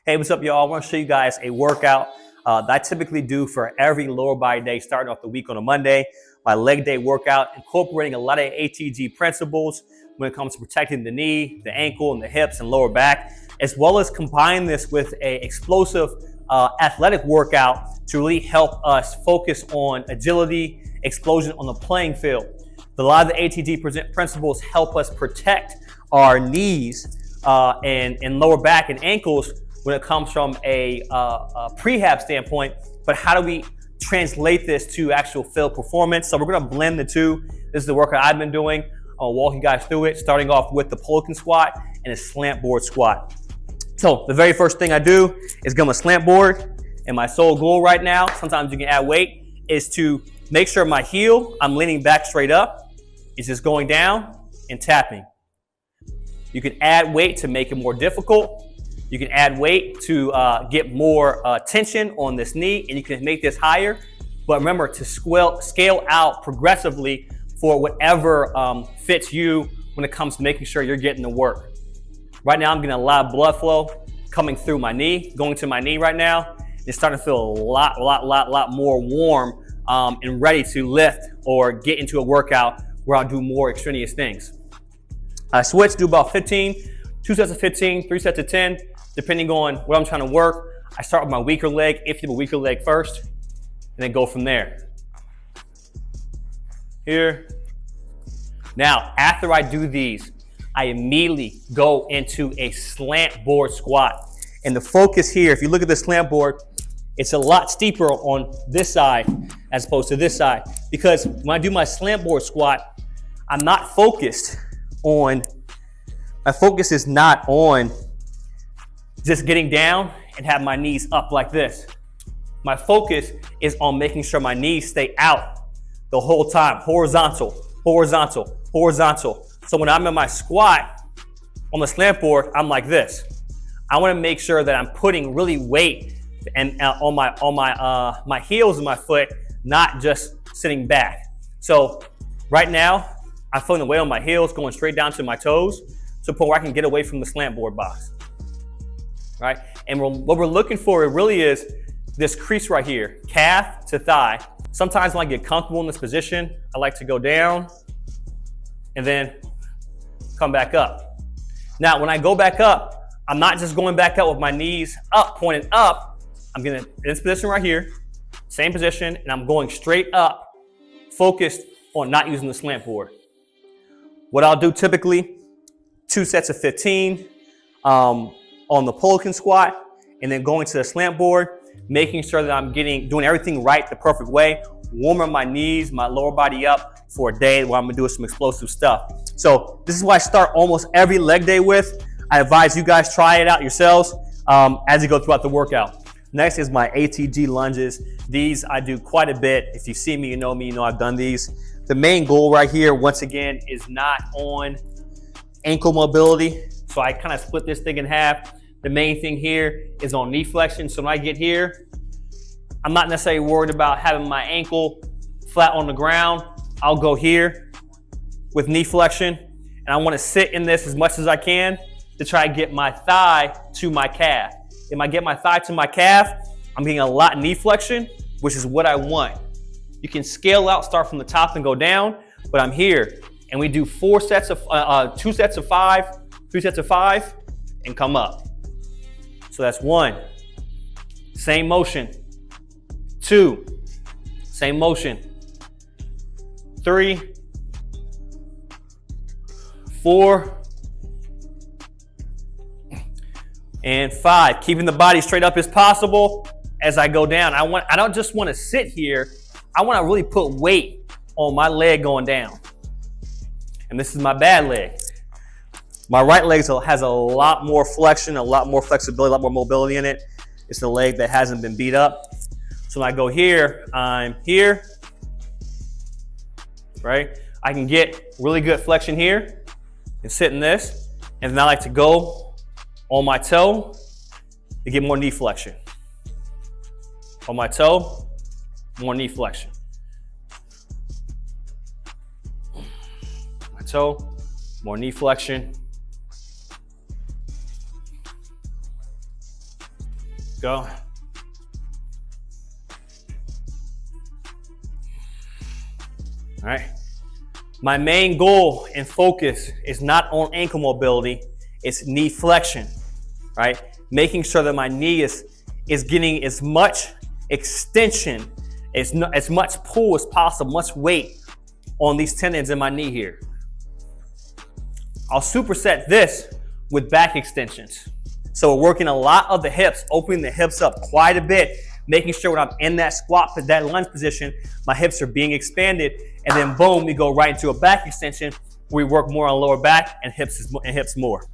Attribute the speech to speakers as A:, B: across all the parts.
A: Hey, what's up, y'all? I want to show you guys a workout that I typically do for every lower body day, starting off the week on a Monday. My leg day workout, incorporating a lot of ATG principles when it comes to protecting the knee, the ankle, and the hips and lower back, as well as combine this with a explosive athletic workout to really help us focus on agility, explosion on the playing field. A lot of the ATG principles help us protect our knees and lower back and ankles when it comes from a prehab standpoint, but how do we translate this to actual field performance? So we're gonna blend the two. This is the workout I've been doing. I'll walk you guys through it, starting off with the Pelican squat and a slant board squat. So the very first thing I do is go on a slant board, and my sole goal right now, sometimes you can add weight, is to make sure my heel, I'm leaning back straight up, is just going down and tapping. You can add weight to make it more difficult. You can add weight to get more tension on this knee, and you can make this higher. But remember to scale out progressively for whatever fits you when it comes to making sure you're getting the work. Right now, I'm getting a lot of blood flow coming through my knee, going to my knee right now. It's starting to feel a lot more warm and ready to lift or get into a workout where I'll do more extraneous things. I switch, do about 15, 2 sets of 15, 3 sets of 10. Depending on what I'm trying to work, I start with my weaker leg, if you have a weaker leg first, and then go from there. Here. Now, after I do these, I immediately go into a slant board squat. And the focus here, if you look at the slant board, it's a lot steeper on this side as opposed to this side. Because when I do my slant board squat, I'm not focused on, my focus is not on just getting down and have my knees up like this. My focus is on making sure my knees stay out the whole time, horizontal, horizontal, horizontal. So when I'm in my squat on the slant board, I'm like this. I want to make sure that I'm putting really weight and on my heels of my foot, not just sitting back. So right now, I'm feeling the weight on my heels going straight down to my toes to the point where I can get away from the slant board box. Right? And what we're looking for, it really is this crease right here, calf to thigh. Sometimes when I get comfortable in this position, I like to go down and then come back up. Now, when I go back up, I'm not just going back up with my knees up, pointed up. I'm getting in this position right here, same position, and I'm going straight up, focused on not using the slant board. What I'll do typically, 2 sets of 15, on the Pelican squat, and then going to the slant board, making sure that I'm doing everything right the perfect way, warming my knees, my lower body up for a day where I'm gonna do some explosive stuff. So this is what I start almost every leg day with. I advise you guys try it out yourselves as you go throughout the workout. Next is my ATG lunges. These I do quite a bit. If you see me, you know I've done these. The main goal right here, once again, is not on ankle mobility. So I kind of split this thing in half. The main thing here is on knee flexion. So when I get here, I'm not necessarily worried about having my ankle flat on the ground. I'll go here with knee flexion, and I want to sit in this as much as I can to try to get my thigh to my calf. If I get my thigh to my calf, I'm getting a lot of knee flexion, which is what I want. You can scale out, start from the top and go down, but I'm here. And we do 2 sets of 5, 3 sets of 5, and come up. So that's 1, same motion. 2, same motion. 3, 4, and 5. Keeping the body straight up as possible as I go down. I don't just want to sit here. I want to really put weight on my leg going down. And this is my bad leg. My right leg has a lot more flexion, a lot more flexibility, a lot more mobility in it. It's the leg that hasn't been beat up. So when I go here, I'm here, right? I can get really good flexion here and sit in this. And then I like to go on my toe to get more knee flexion. On my toe, more knee flexion. My toe, more knee flexion. Go. All right. My main goal and focus is not on ankle mobility, it's knee flexion, right? Making sure that my knee is getting as much extension, as much pull as possible, much weight on these tendons in my knee here. I'll superset this with back extensions. So we're working a lot of the hips, opening the hips up quite a bit, making sure when I'm in that squat, that lunge position, my hips are being expanded, and then boom, we go right into a back extension where we work more on lower back and hips more.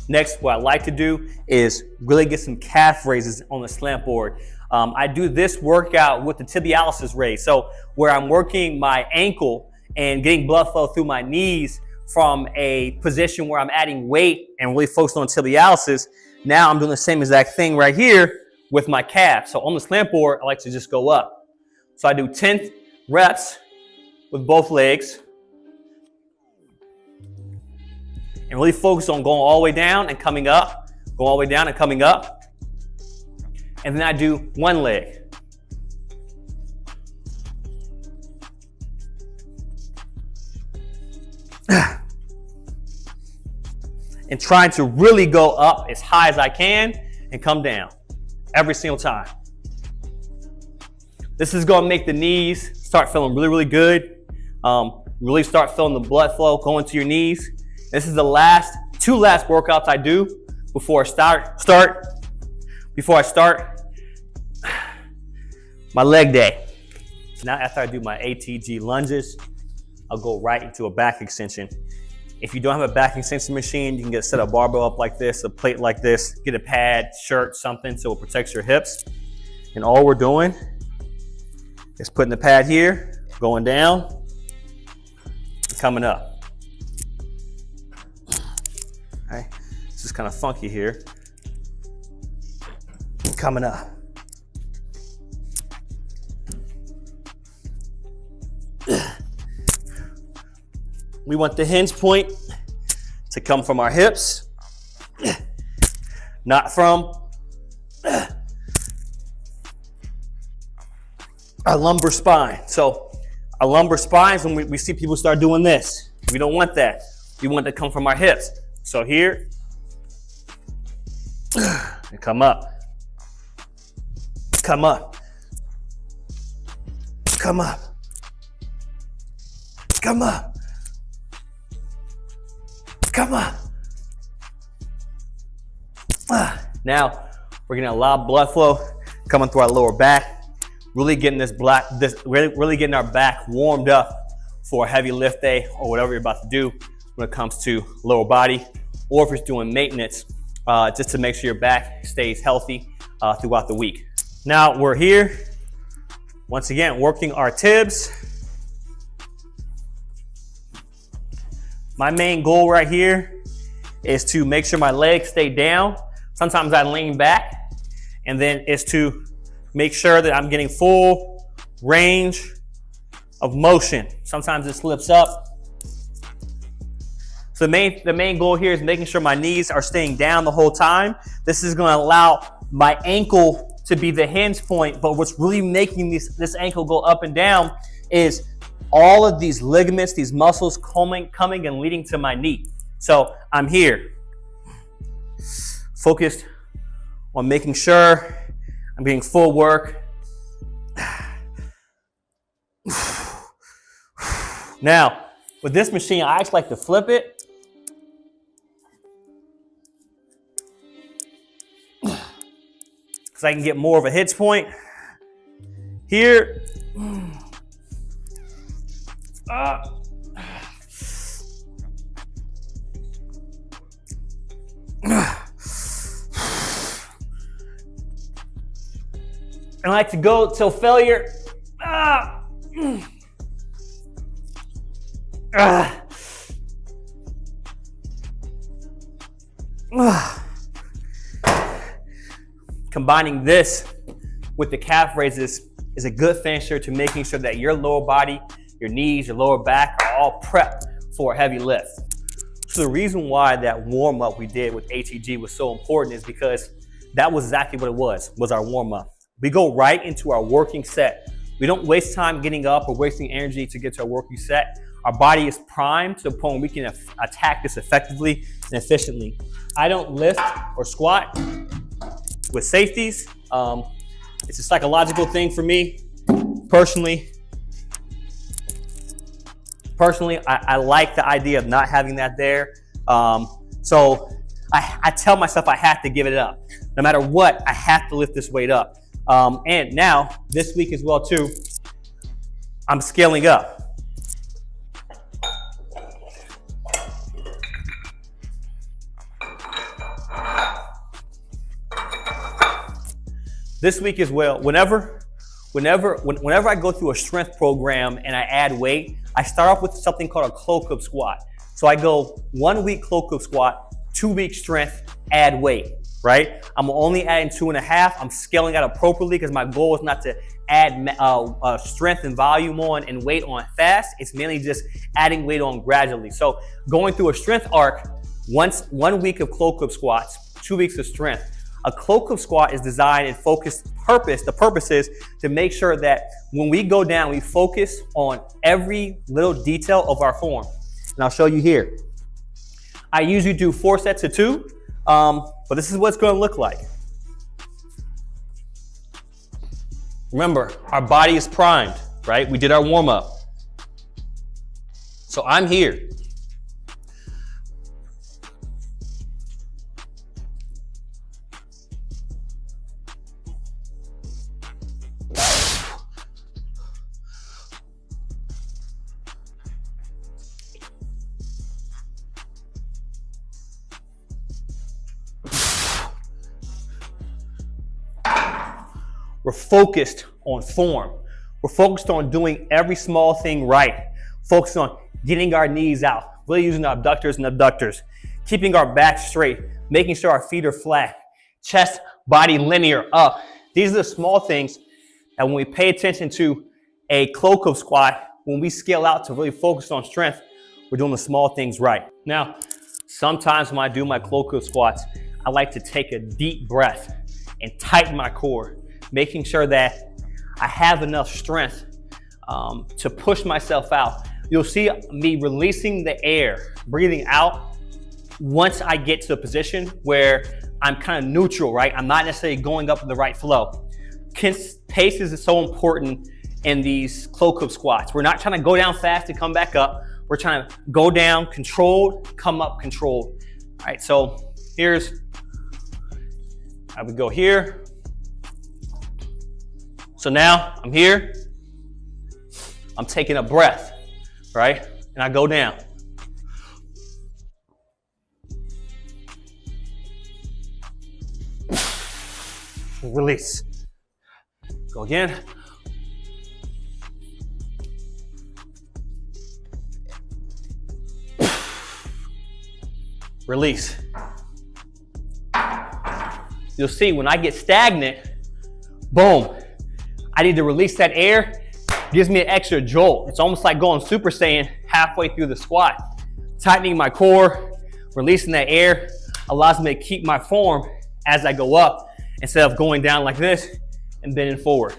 A: Next, what I like to do is really get some calf raises on the slant board. I do this workout with the tibialis raise. So where I'm working my ankle and getting blood flow through my knees from a position where I'm adding weight and really focused on tibialis. Now I'm doing the same exact thing right here with my calf. So on the slant board, I like to just go up. So I do 10 reps with both legs and really focus on going all the way down and coming up, go all the way down and coming up. And then I do one leg. And trying to really go up as high as I can and come down every single time. This is going to make the knees start feeling really, really good. Really start feeling the blood flow going to your knees. This is the two last workouts I do before I start my leg day. Now after I do my ATG lunges, I'll go right into a back extension. If you don't have a back extension machine, you can get a set of barbell up like this, a plate like this, get a pad, shirt, something so it protects your hips. And all we're doing is putting the pad here, going down, and coming up. All right, this is kind of funky here. Coming up. We want the hinge point to come from our hips, not from our lumbar spine. So our lumbar spines, when we see people start doing this, we don't want that. We want it to come from our hips. So here, and come up, come up, come up, come up. Come on. Now we're getting a lot of blood flow coming through our lower back, really getting really getting our back warmed up for a heavy lift day or whatever you're about to do when it comes to lower body, or if you're doing maintenance, just to make sure your back stays healthy throughout the week. Now we're here, once again, working our tibs. My main goal right here is to make sure my legs stay down. Sometimes I lean back, and then it's to make sure that I'm getting full range of motion. Sometimes it slips up. So the main goal here is making sure my knees are staying down the whole time. This is going to allow my ankle to be the hinge point, but what's really making this ankle go up and down is all of these ligaments, these muscles coming and leading to my knee. So I'm here, focused on making sure I'm getting full work. Now, with this machine, I actually like to flip it. So I can get more of a hits point. Here, I like to go till failure. Combining this with the calf raises is a good finisher to making sure that your lower body, your knees, your lower back are all prepped for a heavy lift. So the reason why that warm-up we did with ATG was so important is because that was exactly what it was our warm-up. We go right into our working set. We don't waste time getting up or wasting energy to get to our working set. Our body is primed to the point where we can attack this effectively and efficiently. I don't lift or squat with safeties. It's a psychological thing for me. Personally, I like the idea of not having that there. So I tell myself I have to give it up. No matter what, I have to lift this weight up. And now, this week as well too, I'm scaling up. This week as well, whenever I go through a strength program and I add weight, I start off with something called a cloak-up squat. So I go 1 week cloak-up squat, 2 week strength, add weight, right? I'm only adding 2.5. I'm scaling out appropriately because my goal is not to add strength and volume on and weight on fast. It's mainly just adding weight on gradually. So going through a strength arc, 1 week of cloak-up squats, 2 weeks of strength. A cloak-up squat is designed and focused the purpose is to make sure that when we go down, we focus on every little detail of our form. And I'll show you here. I usually do 4 sets of 2, but this is what it's going to look like. Remember, our body is primed, right? We did our warm-up. So I'm here. We're focused on form. We're focused on doing every small thing right. Focused on getting our knees out, really using our abductors and abductors, keeping our back straight, making sure our feet are flat, chest, body linear up. These are the small things that when we pay attention to a cloak-up squat, when we scale out to really focus on strength, we're doing the small things right. Now, sometimes when I do my cloak-up squats, I like to take a deep breath and tighten my core, making sure that I have enough strength to push myself out. You'll see me releasing the air, breathing out once I get to a position where I'm kind of neutral, right? I'm not necessarily going up in the right flow. Pace is so important in these cloak-up squats. We're not trying to go down fast and come back up. We're trying to go down controlled, come up controlled. All right, so I would go here. So now I'm here, I'm taking a breath, right? And I go down. Release. Go again. Release. You'll see when I get stagnant, boom, I need to release that air. Gives me an extra jolt. It's almost like going Super Saiyan halfway through the squat. Tightening my core, releasing that air allows me to keep my form as I go up instead of going down like this and bending forward.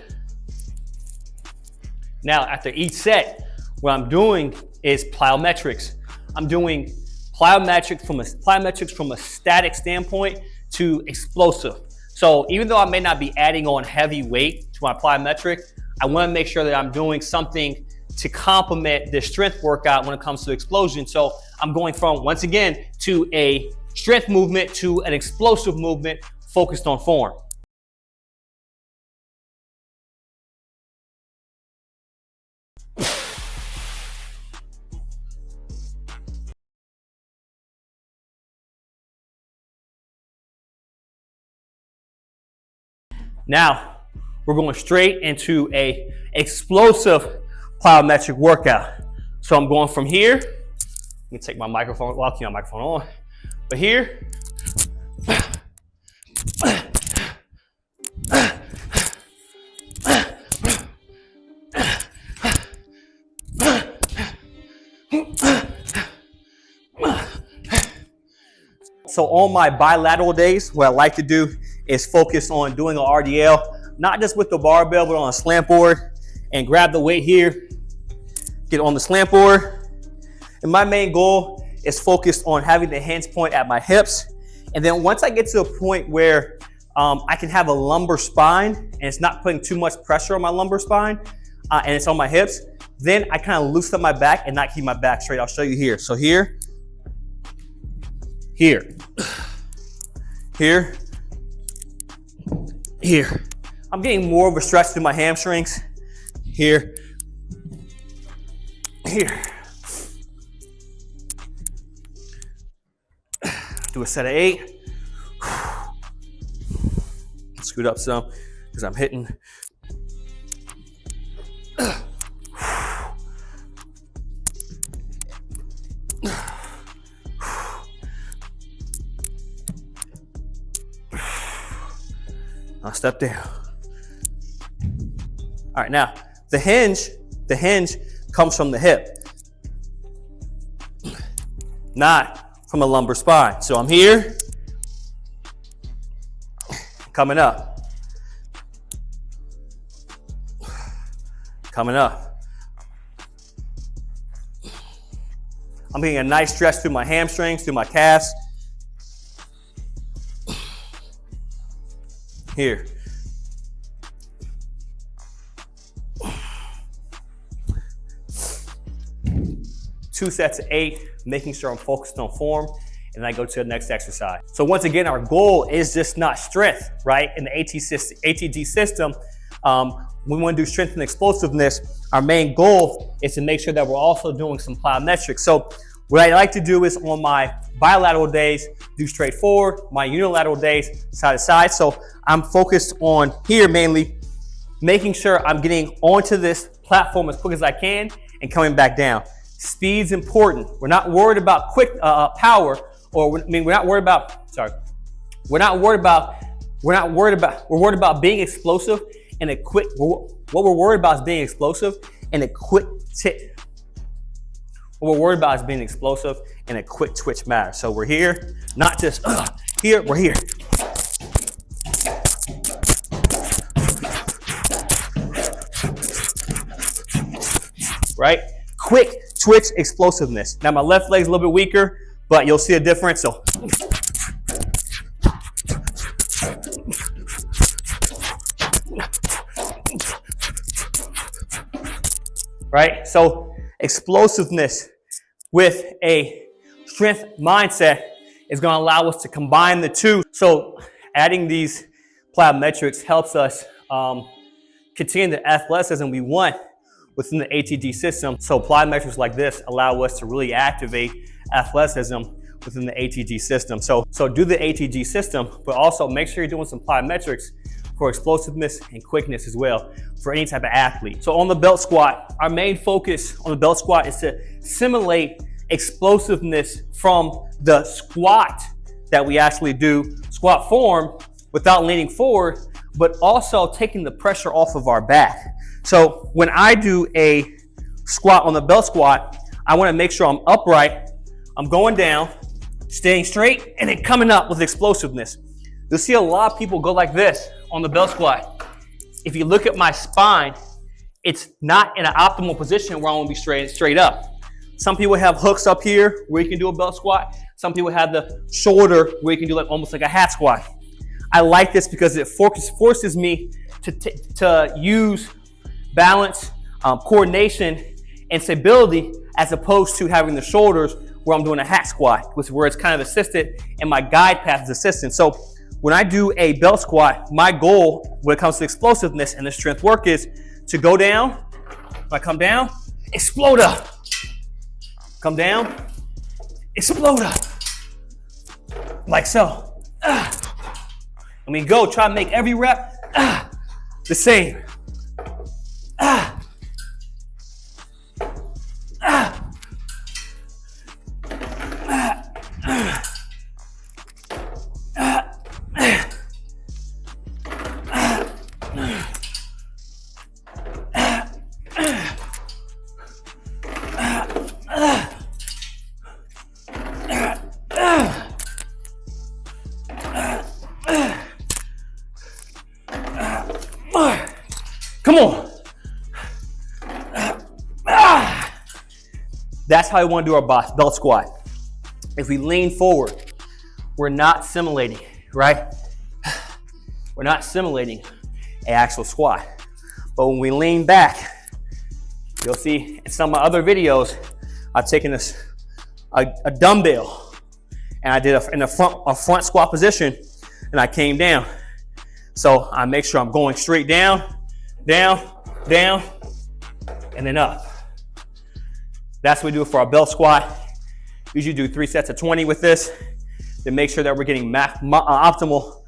A: Now, after each set, what I'm doing is plyometrics. I'm doing plyometrics from a static standpoint to explosive. So even though I may not be adding on heavy weight to my plyometric, I want to make sure that I'm doing something to complement the strength workout when it comes to explosion. So I'm going from, once again, to a strength movement to an explosive movement focused on form. Now, we're going straight into a explosive plyometric workout. So I'm going from here. Let me take my microphone, well, I'll keep my microphone on. But here, so on my bilateral days, what I like to do is focused on doing an RDL, not just with the barbell, but on a slant board, and grab the weight here, get on the slant board. And my main goal is focused on having the hinge point at my hips. And then once I get to a point where I can have a lumbar spine and it's not putting too much pressure on my lumbar spine and it's on my hips, then I kind of loosen up my back and not keep my back straight. I'll show you here. So here, here, here, here. I'm getting more of a stretch through my hamstrings. Here, here. Do a set of 8. Scoot up some because I'm hitting. I'll step down. All right, now the hinge comes from the hip, not from a lumbar spine. So I'm here, coming up, coming up. I'm getting a nice stretch through my hamstrings, through my calves. Here. Two sets of 8, making sure I'm focused on form, and I go to the next exercise. So once again, our goal is just not strength, right? In the ATG system, we want to do strength and explosiveness. Our main goal is to make sure that we're also doing some plyometrics. So what I like to do is on my bilateral days, do straight forward, my unilateral days, side to side. So I'm focused on here mainly, making sure I'm getting onto this platform as quick as I can and coming back down. Speed's important. We're not worried about quick power, or we're not worried about being explosive and a quick. What we're worried about is being explosive and a quick tip. What we're worried about is being explosive and a quick twitch matter. So we're here, not just here. We're here. Right? Quick twitch explosiveness. Now my left leg's a little bit weaker, but you'll see a difference. So right? So explosiveness with a strength mindset is going to allow us to combine the two. So adding these plyometrics helps us continue the athleticism we want within the ATG system. So plyometrics like this allow us to really activate athleticism within the ATG system. So do the ATG system, but also make sure you're doing some plyometrics for explosiveness and quickness as well for any type of athlete. So on the belt squat, our main focus on the belt squat is to simulate explosiveness from the squat that we actually do, squat form, without leaning forward, but also taking the pressure off of our back. So when I do a squat on the belt squat, I want to make sure I'm upright, I'm going down, staying straight, and then coming up with explosiveness. You'll see a lot of people go like this on the belt squat. If you look at my spine, it's not in an optimal position where I want to be straight up. Some people have hooks up here where you can do a belt squat. Some people have the shoulder where you can do almost like a half squat. I like this because it forces me to use balance, coordination, and stability, as opposed to having the shoulders where I'm doing a hack squat, where it's kind of assisted and my guide path is assistant. So when I do a belt squat, my goal when it comes to explosiveness and the strength work is to go down. When I come down, explode up. Come down, explode up. Like so. Let me go. Try to make every rep the same. Come on. That's how we want to do our belt squat. If we lean forward, we're not simulating, right? We're not simulating an actual squat. But when we lean back, you'll see in some of my other videos, I've taken a dumbbell and I did a front squat position and I came down. So I make sure I'm going straight down, down, down, and then up. That's what we do for our belt squat. Usually do 3 sets of 20 with this to make sure that we're getting optimal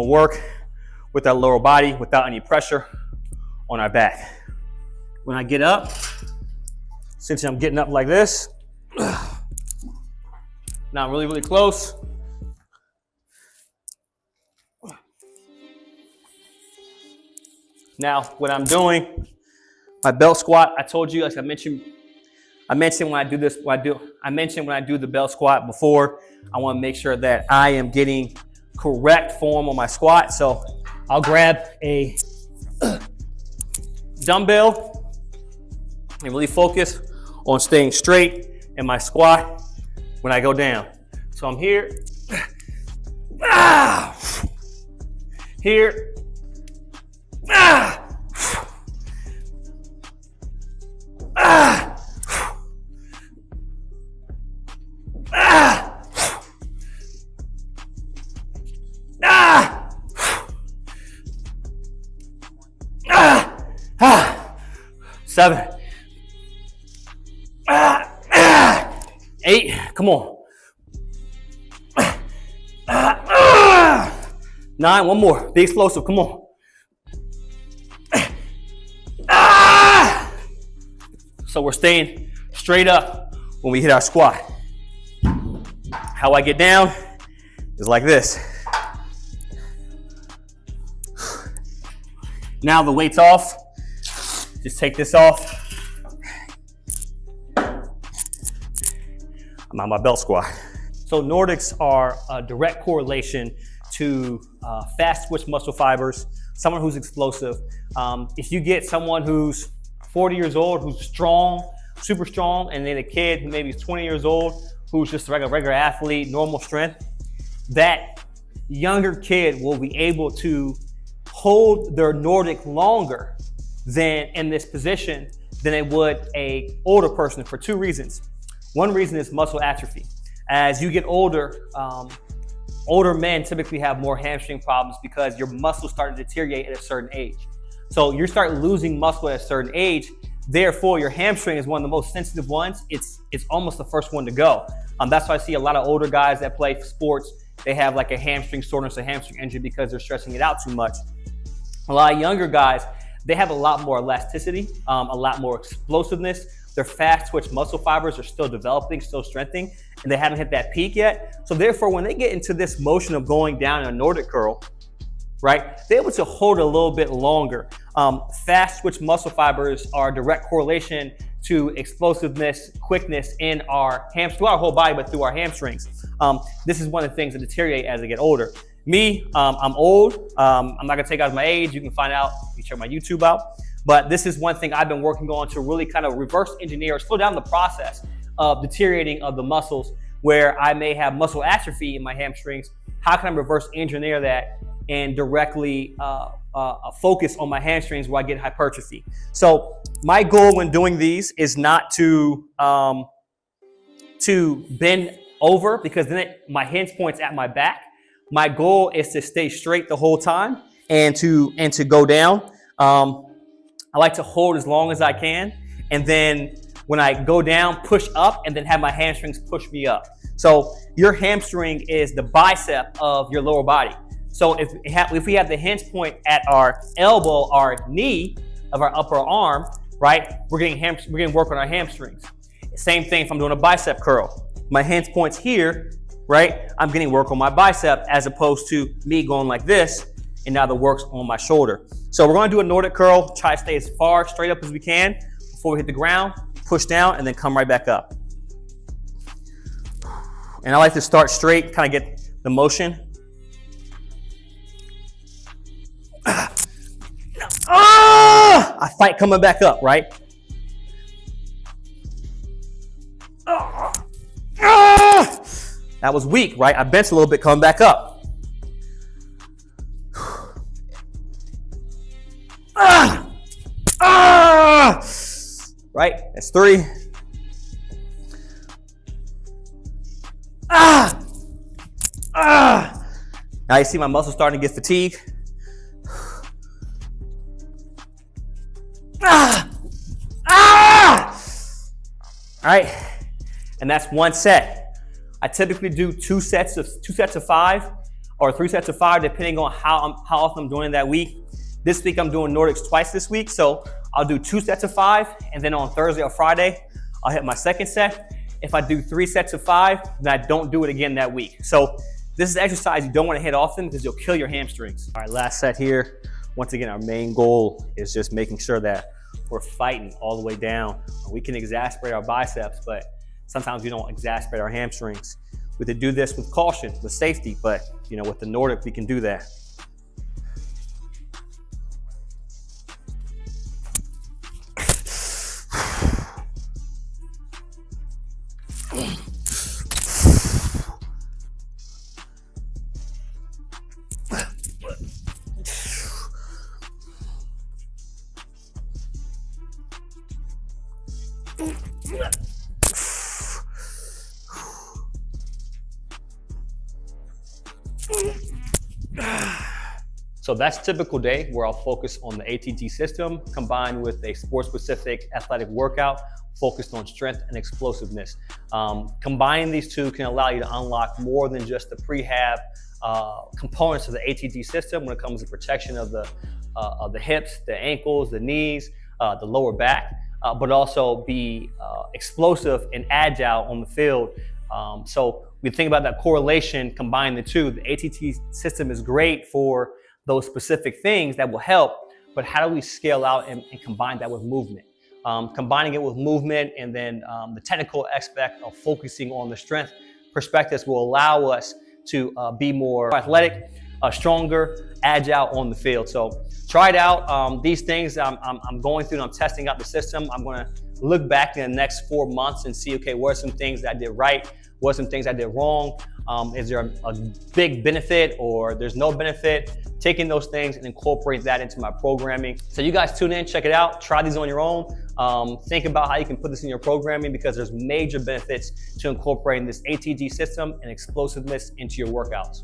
A: work with our lower body without any pressure on our back. When I get up, since I'm getting up like this, now I'm really, really close. Now, what I'm doing, my belt squat, I told you, like I mentioned when I do the belt squat before, I want to make sure that I am getting correct form on my squat. So I'll grab a dumbbell and really focus on staying straight in my squat when I go down. So I'm here, here, 7, 8, come on. 9, one more, be explosive, come on. So we're staying straight up when we hit our squat. How I get down is like this. Now the weight's off. Just take this off. I'm on my belt squat. So Nordics are a direct correlation to fast twitch muscle fibers, someone who's explosive. If you get someone who's 40 years old, who's strong, super strong, and then a kid who maybe is 20 years old, who's just a regular athlete, normal strength, that younger kid will be able to hold their Nordic longer than in this position than it would a older person for 2 reasons. One reason is muscle atrophy. As you get older, older men typically have more hamstring problems because your muscles start to deteriorate at a certain age. So you start losing muscle at a certain age, therefore your hamstring is one of the most sensitive ones. It's almost the first one to go. That's why I see a lot of older guys that play sports, they have like a hamstring soreness, a hamstring injury because they're stressing it out too much. A lot of younger guys, they have a lot more elasticity, a lot more explosiveness. Their fast twitch muscle fibers are still developing, still strengthening, and they haven't hit that peak yet. So therefore, when they get into this motion of going down in a Nordic curl, right, they're able to hold a little bit longer. Fast twitch muscle fibers are a direct correlation to explosiveness, quickness in our hamstrings, through our whole body, but through our hamstrings. This is one of the things that deteriorate as they get older. Me, I'm old. I'm not gonna take out my age. You can find out, you check my YouTube out. But this is one thing I've been working on to really kind of reverse engineer, or slow down the process of deteriorating of the muscles where I may have muscle atrophy in my hamstrings. How can I reverse engineer that and directly focus on my hamstrings where I get hypertrophy? So my goal when doing these is not to bend over, because then my hinge point's at my back. My goal is to stay straight the whole time and to go down. I like to hold as long as I can, and then when I go down, push up, and then have my hamstrings push me up. So your hamstring is the bicep of your lower body. So if we have the hinge point at our elbow, our knee of our upper arm, right, we're getting work on our hamstrings. Same thing if I'm doing a bicep curl. My hinge point's here, right? I'm getting work on my bicep as opposed to me going like this, and now the work's on my shoulder. So we're gonna do a Nordic curl, try to stay as far straight up as we can before we hit the ground, push down, and then come right back up. And I like to start straight, kind of get the motion. fight coming back up, right? That was weak, right? I benched a little bit coming back up. Right? That's 3. Now you see my muscles starting to get fatigued. All right, and that's 1 set. I typically do 2 sets of 5 or 3 sets of 5, depending on how often I'm doing it that week. This week I'm doing Nordics twice this week, so I'll do 2 sets of 5, and then on Thursday or Friday, I'll hit my 2nd set. If I do 3 sets of 5, then I don't do it again that week. So this is an exercise you don't want to hit often because you'll kill your hamstrings. All right, last set here. Once again, our main goal is just making sure that we're fighting all the way down. We can exasperate our biceps, but sometimes we don't exasperate our hamstrings. We have to do this with caution, with safety, but with the Nordic, we can do that. So that's a typical day where I'll focus on the ATG system combined with a sports-specific athletic workout focused on strength and explosiveness. Combining these two can allow you to unlock more than just the prehab components of the ATG system when it comes to protection of the hips, the ankles, the knees, the lower back, but also be explosive and agile on the field. So we think about that correlation, combine the two. The ATG system is great for those specific things that will help, but how do we scale out and combine that with movement? Combining it with movement and then the technical aspect of focusing on the strength perspectives will allow us to be more athletic, stronger, agile on the field. So try it out. These things I'm going through and I'm testing out the system. I'm gonna look back in the next 4 months and see, okay, what are some things that I did right? What are some things I did wrong? Is there a big benefit or there's no benefit? Taking those things and incorporate that into my programming. So you guys tune in, check it out, try these on your own. Think about how you can put this in your programming because there's major benefits to incorporating this ATG system and explosiveness into your workouts.